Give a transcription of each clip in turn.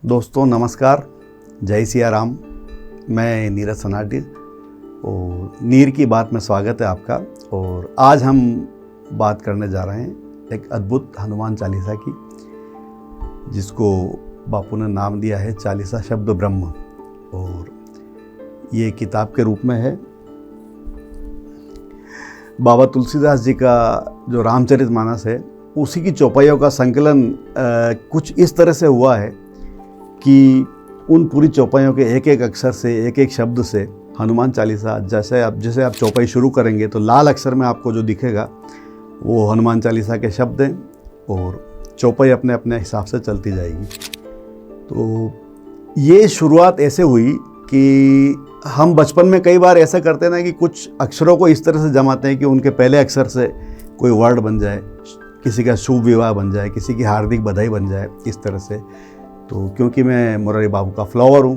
दोस्तों नमस्कार, जय सिया राम। मैं नीरज सनाटी और नीर की बात में स्वागत है आपका। और आज हम बात करने जा रहे हैं एक अद्भुत हनुमान चालीसा की, जिसको बापू ने नाम दिया है चालीसा शब्द ब्रह्म। और ये किताब के रूप में है। बाबा तुलसीदास जी का जो रामचरितमानस है, उसी की चौपाइयों का संकलन कुछ इस तरह से हुआ है कि उन पूरी चौपाइयों के एक एक अक्षर से, एक एक शब्द से हनुमान चालीसा, जैसे आप चौपाई शुरू करेंगे तो लाल अक्षर में आपको जो दिखेगा वो हनुमान चालीसा के शब्द हैं और चौपाई अपने अपने हिसाब से चलती जाएगी। तो ये शुरुआत ऐसे हुई कि हम बचपन में कई बार ऐसा करते हैं ना कि कुछ अक्षरों को इस तरह से जमाते हैं कि उनके पहले अक्षर से कोई वर्ड बन जाए, किसी का शुभ विवाह बन जाए, किसी की हार्दिक बधाई बन जाए, इस तरह से। तो क्योंकि मैं मुरारी बापू का फ्लावर हूँ,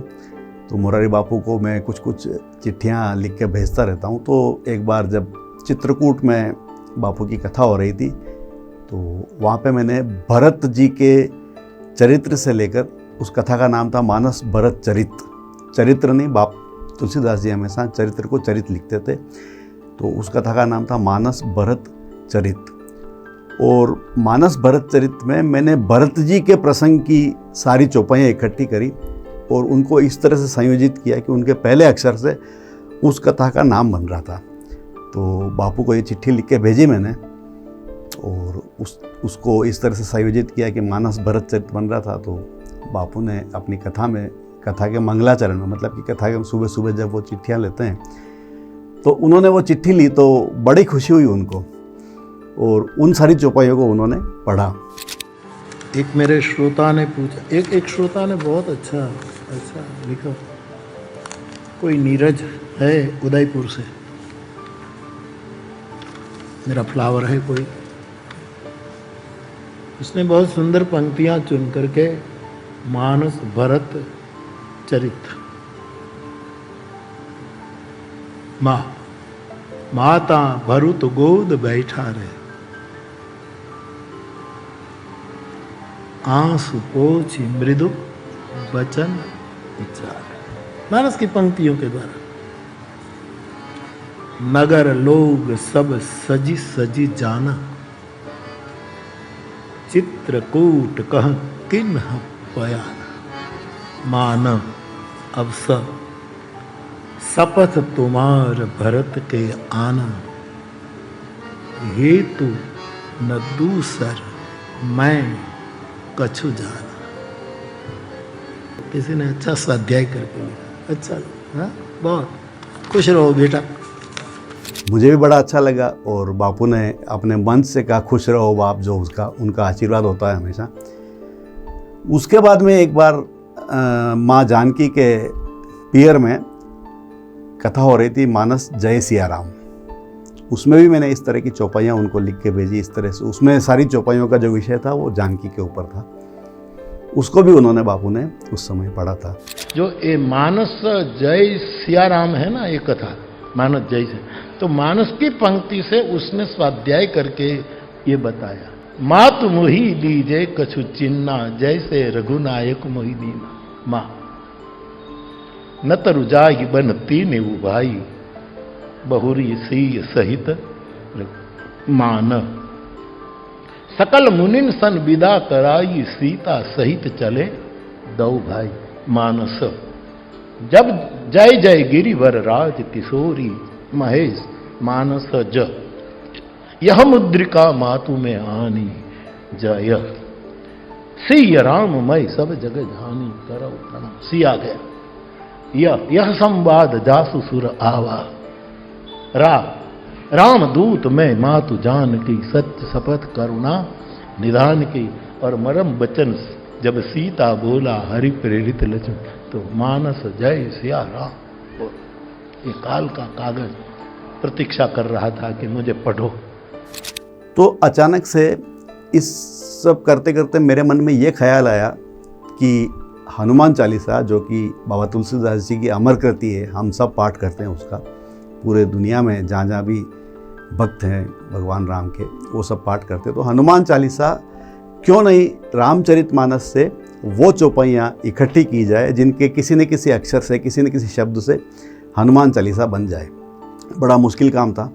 तो मुरारी बापू को मैं कुछ कुछ चिट्ठियाँ लिख के भेजता रहता हूँ। तो एक बार जब चित्रकूट में बापू की कथा हो रही थी, तो वहाँ पे मैंने भरत जी के चरित्र से लेकर, उस कथा का नाम था मानस भरत चरित। चरित्र नहीं, बाप तुलसीदास जी हमेशा चरित्र को चरित लिखते थे, तो उस कथा का नाम था मानस भरत चरित। और मानस भरत चरित में मैंने भरत जी के प्रसंग की सारी चौपाइयाँ इकट्ठी करी और उनको इस तरह से संयोजित किया कि उनके पहले अक्षर से उस कथा का नाम बन रहा था। तो बापू को ये चिट्ठी लिख के भेजी मैंने और उसको इस तरह से संयोजित किया कि मानस भरत चरित बन रहा था। तो बापू ने अपनी कथा के मंगलाचरण में, मतलब कि कथा के सुबह सुबह जब वो चिट्ठियाँ लेते हैं, तो उन्होंने वो चिट्ठी ली तो बड़ी खुशी हुई उनको और उन सारी चौपाइयों को उन्होंने पढ़ा। एक मेरे श्रोता ने पूछा, एक श्रोता ने बहुत अच्छा लिखा। कोई नीरज है उदयपुर से, मेरा फ्लावर है कोई, उसने बहुत सुंदर पंक्तियां चुन करके मानस भरत चरित। माता भरुत गोद बैठा रे, आंसू पोछी मृदु वचन विचार। मानस की पंक्तियों के द्वारा नगर लोग सब सजी सजी जाना, चित्रकूट कह किन्ह बयाना। मानव अब सब शपथ तुम्हार भरत के आना, हेतु न दूसर मैं कछु जाना। किसी ने अच्छा स्वाध्याय करके लिखा, अच्छा हाँ, बहुत खुश रहो बेटा। मुझे भी बड़ा अच्छा लगा और बापू ने अपने मन से कहा खुश रहो बाप, जो उनका आशीर्वाद होता है हमेशा। उसके बाद में एक बार माँ जानकी के पियर में कथा हो रही थी, मानस जय सिया राम। उसमें भी मैंने इस तरह की चौपाइयाँ उनको लिख के भेजी इस तरह से। उसमें सारी चौपाइयों का जो विषय था वो जानकी के ऊपर था। उसको भी उन्होंने, बापू ने उस समय पढ़ा था। जो ये मानस जय सिया राम है ना, ये कथा मानस जय से, तो मानस की पंक्ति से उसने स्वाध्याय करके ये बताया। मातु मोहि लीजे कछु चिन्ना, जैसे रघुनायक मोहि दीना। माँ न तरु जाहि बन तीन भाई, बहुरी सीय सहित मान। सकल मुनिन सन विदा कराई, सीता सहित चले दौ भाई। मानस जब जय जय गिरिवर राज किशोरी, महेश मानस ज यह मुद्रिका मातु में आनी, जय सिय राम मई सब जग जानी, करो प्रणाम। सिया गया यह संवाद जासु सुर आवा, राम दूत में मातु जान की, सत्य शपथ करुणा निधान की। और मरम बचन जब सीता बोला, हरि प्रेरित लक्ष्मण, तो मानस जय सिया राम। और ये काल का कागज प्रतीक्षा कर रहा था कि मुझे पढ़ो। तो अचानक से इस सब करते करते मेरे मन में ये ख्याल आया कि हनुमान चालीसा, जो कि बाबा तुलसीदास जी की अमर कृति है, हम सब पाठ करते हैं उसका, पूरे दुनिया में जहाँ जहाँ भी भक्त हैं भगवान राम के, वो सब पाठ करते हैं। तो हनुमान चालीसा क्यों नहीं रामचरितमानस से वो चौपाइयाँ इकट्ठी की जाए जिनके किसी न किसी अक्षर से, किसी न किसी शब्द से हनुमान चालीसा बन जाए। बड़ा मुश्किल काम था,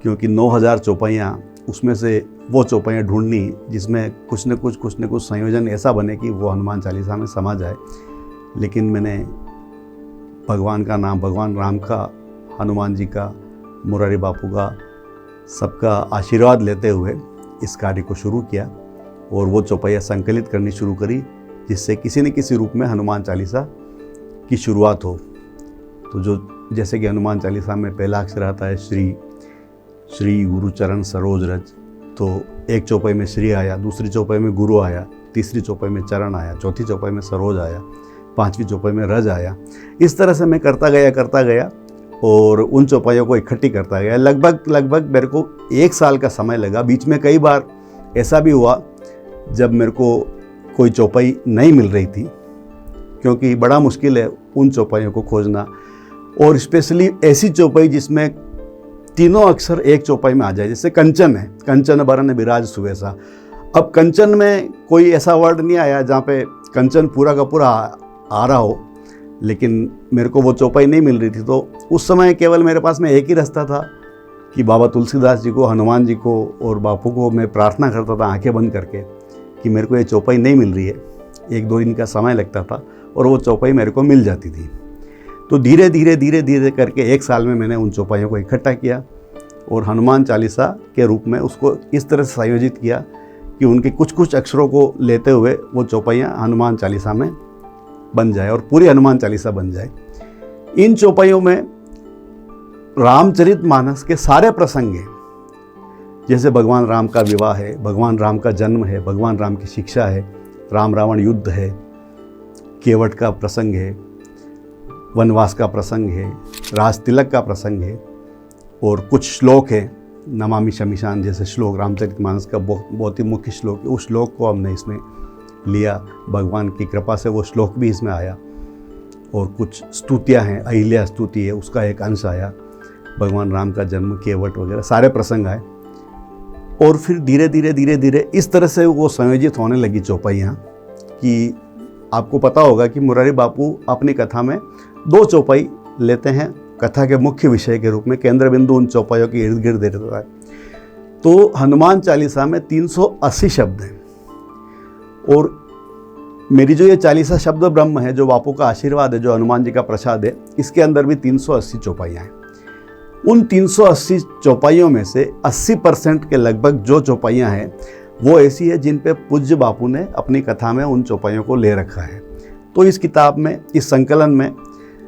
क्योंकि 9000 चौपाइयाँ, उसमें से वो चौपाइयाँ ढूंढनी जिसमें कुछ न कुछ संयोजन ऐसा बने कि वो हनुमान चालीसा में समा जाए। लेकिन मैंने भगवान का नाम, भगवान राम का, हनुमान जी का, मुरारी बापू का, सबका आशीर्वाद लेते हुए इस कार्य को शुरू किया और वो चौपाइयाँ संकलित करनी शुरू करी, जिससे किसी न किसी रूप में हनुमान चालीसा की शुरुआत हो। तो जो जैसे कि हनुमान चालीसा में पहला अक्षर आता है श्री, श्री गुरु चरण सरोज रज, तो एक चौपाई में श्री आया, दूसरी चौपाई में गुरु आया, तीसरी चौपाई में चरण आया, चौथी चौपाई में सरोज आया, पांचवी चौपाई में रज आया। इस तरह से मैं करता गया और उन चौपाइयों को इकट्ठी करता गया। लगभग मेरे को 1 साल का समय लगा। बीच में कई बार ऐसा भी हुआ जब मेरे को कोई चौपाई नहीं मिल रही थी, क्योंकि बड़ा मुश्किल है उन चौपाइयों को खोजना, और स्पेशली ऐसी चौपाई जिसमें तीनों अक्षर एक चौपाई में आ जाए। जैसे कंचन है, कंचन बरन बिराज सुवेसा। अब कंचन में कोई ऐसा वर्ड नहीं आया जहाँ पे कंचन पूरा का पूरा आ रहा हो, लेकिन मेरे को वो चौपाई नहीं मिल रही थी। तो उस समय केवल मेरे पास में एक ही रास्ता था कि बाबा तुलसीदास जी को, हनुमान जी को और बापू को मैं प्रार्थना करता था आंखें बंद करके कि मेरे को ये चौपाई नहीं मिल रही है। 1-2 दिन का समय लगता था और वो चौपाई मेरे को मिल जाती थी। तो धीरे धीरे करके 1 साल में मैंने उन चौपाइयों को इकट्ठा किया और हनुमान चालीसा के रूप में उसको इस तरह से संयोजित किया कि उनके कुछ अक्षरों को लेते हुए वो चौपाइयाँ हनुमान चालीसा में बन जाए और पूरी हनुमान चालीसा बन जाए। इन चौपाइयों में रामचरितमानस के सारे प्रसंग हैं, जैसे भगवान राम का विवाह है, भगवान राम का जन्म है, भगवान राम की शिक्षा है, राम रावण युद्ध है, केवट का प्रसंग है, वनवास का प्रसंग है, राज तिलक का प्रसंग है, और कुछ श्लोक हैं, नमामि शमीशान जैसे श्लोक रामचरितमानस का बहुत ही मुख्य श्लोक है। उस श्लोक को हमने इसमें लिया, भगवान की कृपा से वो श्लोक भी इसमें आया। और कुछ स्तुतियाँ हैं, अहिल्या स्तुति है, उसका एक अंश आया, भगवान राम का जन्म, केवट वगैरह सारे प्रसंग आए। और फिर धीरे धीरे इस तरह से वो संयोजित होने लगी चौपाइयाँ कि आपको पता होगा कि मुरारी बापू अपनी कथा में 2 चौपाई लेते हैं कथा के मुख्य विषय के रूप में, केंद्र बिंदु उन चौपाइयों के इर्द गिर्द रहता है। तो हनुमान चालीसा में 380 शब्द हैं और मेरी जो ये चालीसा शब्द ब्रह्म है, जो बापू का आशीर्वाद है, जो हनुमान जी का प्रसाद है, इसके अंदर भी 380 चौपाइयाँ हैं। उन 380 चौपाइयों में से 80% के लगभग जो चौपाइयाँ हैं वो ऐसी है जिन पे पूज्य बापू ने अपनी कथा में उन चौपाइयों को ले रखा है। तो इस किताब में, इस संकलन में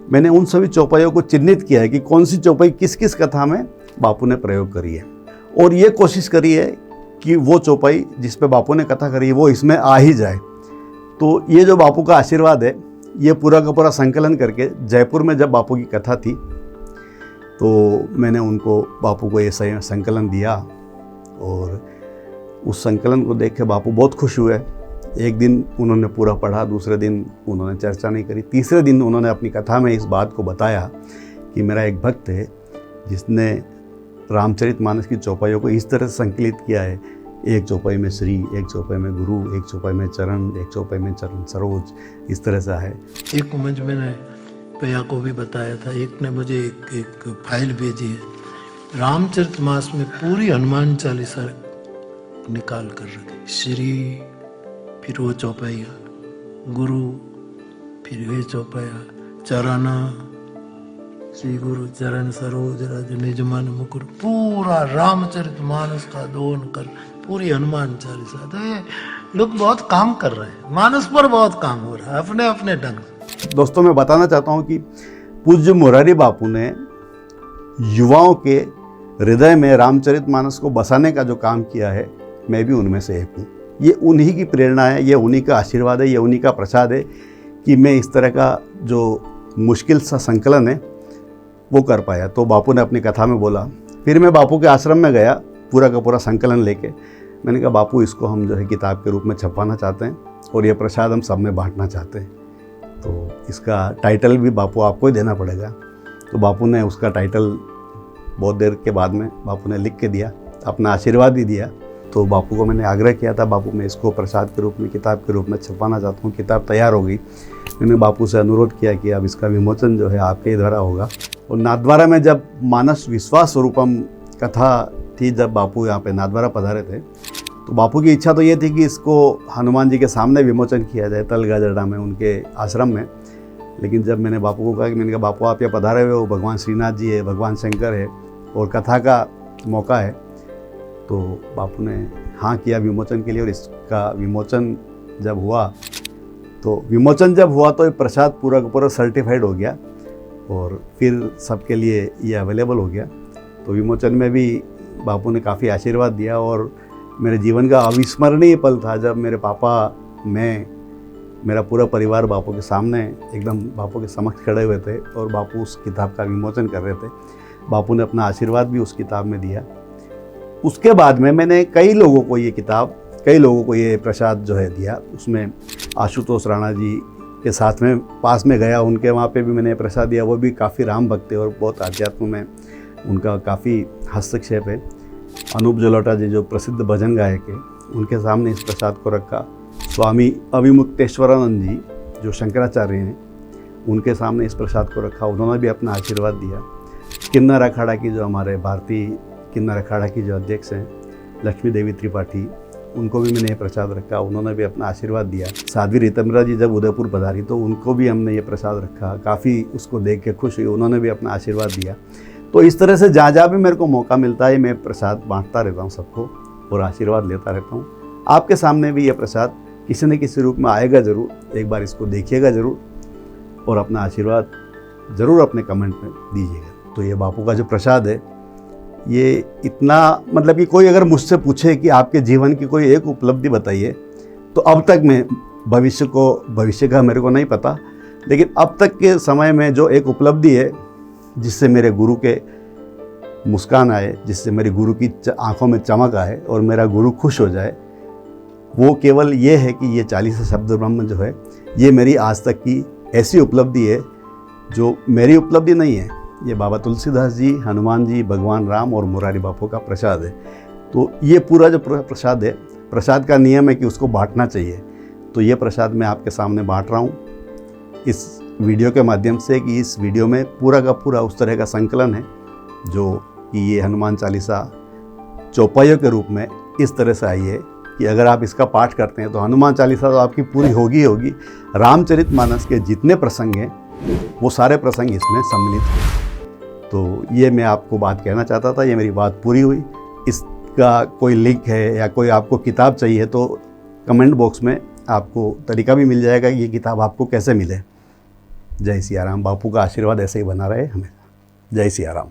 मैंने उन सभी चौपाइयों को चिन्हित किया है कि कौन सी चौपाई किस किस कथा में बापू ने प्रयोग करी है, और ये कोशिश करी है कि वो चौपाई जिस पे बापू ने कथा करी है वो इसमें आ ही जाए। तो ये जो बापू का आशीर्वाद है, ये पूरा का पूरा संकलन करके जयपुर में जब बापू की कथा थी तो मैंने उनको, बापू को ये संकलन दिया और उस संकलन को देख के बापू बहुत खुश हुए। एक दिन उन्होंने पूरा पढ़ा, दूसरे दिन उन्होंने चर्चा नहीं करी, तीसरे दिन उन्होंने अपनी कथा में इस बात को बताया कि मेरा एक भक्त है जिसने रामचरितमानस की चौपाइयों को इस तरह से संकलित किया है, एक चौपाई में श्री, एक चौपाई में गुरु, एक चौपाई में चरण, एक चौपाई में चरण सरोज, इस तरह से है। एक मंच मैंने भैया को भी बताया था, एक ने मुझे एक फाइल भेजी है, रामचरितमानस में पूरी हनुमान चालीसा निकाल कर रखी, श्री, फिर वो चौपाइया, गुरु, फिर वे चौपाइया, चरण, श्री गुरु चरण सरोज रज निज मन मुकुर, पूरा रामचरितमानस का दोन कर पूरी हनुमान चालीसा। तो ये लोग बहुत काम कर रहे हैं, मानस पर बहुत काम हो रहा है अपने अपने ढंग से। दोस्तों, मैं बताना चाहता हूँ कि पूज्य मुरारी बापू ने युवाओं के हृदय में रामचरितमानस को बसाने का जो काम किया है, मैं भी उनमें से एक हूँ। ये उन्हीं की प्रेरणा है, ये उन्हीं का आशीर्वाद है, ये उन्हीं का प्रसाद है कि मैं इस तरह का जो मुश्किल सा संकलन है वो कर पाया। तो बापू ने अपनी कथा में बोला, फिर मैं बापू के आश्रम में गया पूरा का पूरा संकलन लेके। मैंने कहा, बापू इसको हम जो है किताब के रूप में छपवाना चाहते हैं और ये प्रसाद हम सब में बांटना चाहते हैं, तो इसका टाइटल भी बापू आपको ही देना पड़ेगा। तो बापू ने उसका टाइटल बहुत देर के बाद में बापू ने लिख के दिया, अपना आशीर्वाद भी दिया तो बापू को मैंने आग्रह किया था, बापू मैं इसको प्रसाद के रूप में, किताब के रूप में छपवाना चाहता हूँ। किताब तैयार हो गई। मैंने बापू से अनुरोध किया कि अब इसका विमोचन जो है आपके द्वारा होगा। और नाथद्वारा में जब मानस विश्वास स्वरूपम कथा थी, जब बापू यहाँ पे नाथद्वारा पधारे थे, तो बापू की इच्छा तो ये थी कि इसको हनुमान जी के सामने विमोचन किया जाए, तलगाजरडा में उनके आश्रम में। लेकिन जब मैंने बापू को कहा कि मैंने कहा बापू आप यहाँ पधारे हुए हो, भगवान श्रीनाथ जी है, भगवान शंकर है और कथा का मौका है, तो बापू ने हाँ किया विमोचन के लिए। और इसका विमोचन जब हुआ तो ये प्रसाद पूरा का पूरा सर्टिफाइड हो गया और फिर सबके लिए ये अवेलेबल हो गया। तो विमोचन में भी बापू ने काफ़ी आशीर्वाद दिया और मेरे जीवन का अविस्मरणीय पल था जब मेरे पापा, मैं, मेरा पूरा परिवार बापू के सामने एकदम बापू के समक्ष खड़े हुए थे और बापू उस किताब का विमोचन कर रहे थे। बापू ने अपना आशीर्वाद भी उस किताब में दिया। उसके बाद में मैंने कई लोगों को ये प्रसाद जो है दिया। उसमें आशुतोष राणा जी के साथ में पास में गया, उनके वहाँ पे भी मैंने प्रसाद दिया। वो भी काफ़ी राम भक्त है और बहुत अध्यात्म में उनका काफ़ी हस्तक्षेप है। अनूप जलोटा जी जो प्रसिद्ध भजन गायक है, उनके सामने इस प्रसाद को रखा। स्वामी अभिमुक्तेश्वरानंद जी जो शंकराचार्य हैं, उनके सामने इस प्रसाद को रखा। उन्होंने भी अपना आशीर्वाद दिया। किन्नर अखाड़ा की जो हमारे भारतीय किन्नर अखाड़ा की जो अध्यक्ष हैं लक्ष्मी देवी त्रिपाठी, उनको भी मैंने ये प्रसाद रखा। उन्होंने भी अपना आशीर्वाद दिया। साध्वी रीतमरा जी जब उदयपुर पधारी तो उनको भी हमने ये प्रसाद रखा। काफ़ी उसको देख के खुश हुई, उन्होंने भी अपना आशीर्वाद दिया। तो इस तरह से जहाँ भी मेरे को मौका मिलता है मैं प्रसाद बांटता रहता हूँ सबको और आशीर्वाद लेता रहता हूँ। आपके सामने भी ये प्रसाद किसी न किसी रूप में आएगा ज़रूर। एक बार इसको देखिएगा ज़रूर और अपना आशीर्वाद ज़रूर अपने कमेंट में दीजिएगा। तो ये बापू का जो प्रसाद है, ये इतना मतलब कि कोई अगर मुझसे पूछे कि आपके जीवन की कोई एक उपलब्धि बताइए, तो अब तक मैं भविष्य का मेरे को नहीं पता, लेकिन अब तक के समय में जो एक उपलब्धि है जिससे मेरे गुरु के मुस्कान आए, जिससे मेरे गुरु की आंखों में चमक आए और मेरा गुरु खुश हो जाए, वो केवल ये है कि ये 40 शब्द ब्रह्म जो है, ये मेरी आज तक की ऐसी उपलब्धि है जो मेरी उपलब्धि नहीं है। ये बाबा तुलसीदास जी, हनुमान जी, भगवान राम और मुरारी बापू का प्रसाद है। तो ये पूरा जो प्रसाद है, प्रसाद का नियम है कि उसको बांटना चाहिए। तो ये प्रसाद मैं आपके सामने बांट रहा हूँ इस वीडियो के माध्यम से, कि इस वीडियो में पूरा का पूरा उस तरह का संकलन है जो कि ये हनुमान चालीसा चौपाइयों के रूप में इस तरह से आई है कि अगर आप इसका पाठ करते हैं तो हनुमान चालीसा तो आपकी पूरी होगी। रामचरितमानस के जितने प्रसंग हैं वो सारे प्रसंग इसमें सम्मिलित हैं। तो ये मैं आपको बात कहना चाहता था, ये मेरी बात पूरी हुई। इसका कोई लिंक है या कोई आपको किताब चाहिए तो कमेंट बॉक्स में आपको तरीका भी मिल जाएगा कि ये किताब आपको कैसे मिले। जय सिया राम। बापू का आशीर्वाद ऐसे ही बना रहे हमें। जय सिया राम।